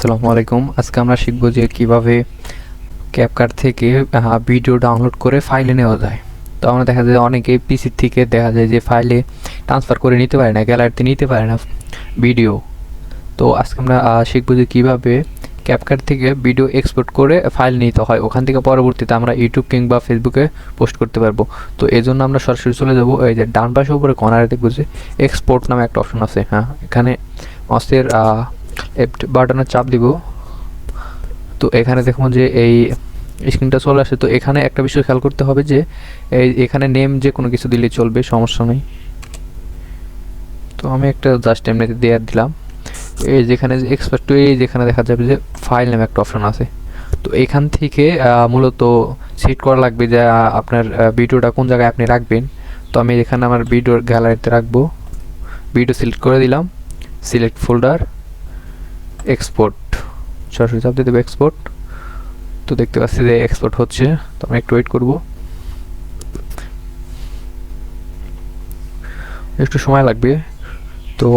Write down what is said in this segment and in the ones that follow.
আসসালামু আলাইকুম। আজকে আমরা শিখব যে কিভাবে ক্যাপকাট থেকে ভিডিও ডাউনলোড করে ফাইলে নেওয়া যায়। তো আমরা দেখা যায় অনেকে পিসি থেকে দেখা যায় যে ফাইলে ট্রান্সফার করে নিতে পারে না, গ্যালারিতে নিতে পারে না ভিডিও। তো আজকে আমরা শিখব যে কিভাবে ক্যাপকাট থেকে ভিডিও এক্সপোর্ট করে ফাইল নিতে হয়, ওখান থেকে পরবর্তীতে আমরা ইউটিউব কিংবা ফেসবুকে পোস্ট করতে পারবো। তো এই জন্য আমরা সরাসরি চলে যাব, এই যে ডান পাশে উপরে কর্নারে দেখবো যে এক্সপোর্ট নামে একটা অপশন আছে। এখানে মাউসের লেফট বাটনে চাপ দিব। তো এখানে দেখুন যে এই স্ক্রিনটা চলে আসে। তো এখানে একটা বিষয় খেয়াল করতে হবে যে এখানে নেম যে কোনো কিছু দিলে চলবে, সমস্যা নেই। তো আমি একটা জাস্ট এমনিতে দিয়ে দিলাম। এই যেখানে যে এক্সপোর্ট টু, এই যেখানে দেখা যাবে যে ফাইল নামে একটা অপশন আছে। তো এখান থেকে মূলত সেট করা লাগবে যে আপনার ভিডিওটা কোন জায়গায় আপনি রাখবেন। তো আমি এখানে আমার ভিডিওর গ্যালারিতে রাখবো। ভিডিও সিলেক্ট করে দিলাম, সিলেক্ট ফোল্ডার, এক্সপোর্ট, সরাসরি চাপ দিয়ে দেবো এক্সপোর্ট। তো দেখতে পাচ্ছি যে এক্সপোর্ট হচ্ছে। তো আমরা একটু ওয়েট করব, একটু সময় লাগবে। তো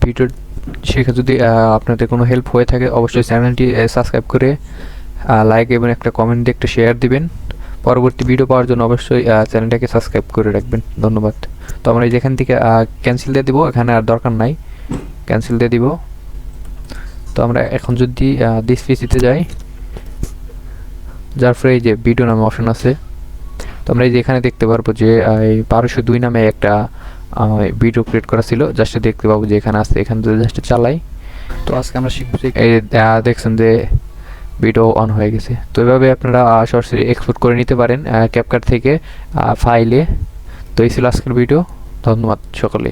ভিডিও শেখা যদি আপনাদের কোনো হেল্প হয়ে থাকে অবশ্যই চ্যানেলটি সাবস্ক্রাইব করে লাইক এবং একটা কমেন্ট দিয়ে একটা শেয়ার দিবেন। পরবর্তী ভিডিও পাওয়ার জন্য অবশ্যই চ্যানেলটাকে সাবস্ক্রাইব করে রাখবেন। ধন্যবাদ। তো আমরা যেখান থেকে ক্যান্সেল দিয়ে দিব, এখানে আর দরকার নাই, ক্যান্সেল দিয়ে দিব। তো আমরা এখন যদি দিস পিসিতে যাই, যার ফলে এই যে ভিডিও নামে অপশন আছে। তো আমরা এই যে এখানে দেখতে পারবো যে 1202 নামে একটা ভিডিও ক্রিয়েট করা ছিল, জাস্ট দেখতে পাবো যে এখানে আছে। এখান থেকে জাস্ট চালাই। তো আজকে আমরা শিখবো যে এই দেখছেন যে ভিডিও অন হয়ে গেছে। তো এভাবে আপনারা সরাসরি এক্সপোর্ট করে নিতে পারেন ক্যাপকাট থেকে ফাইলে। তো এই ছিল আজকের ভিডিও। ধন্যবাদ সকলে।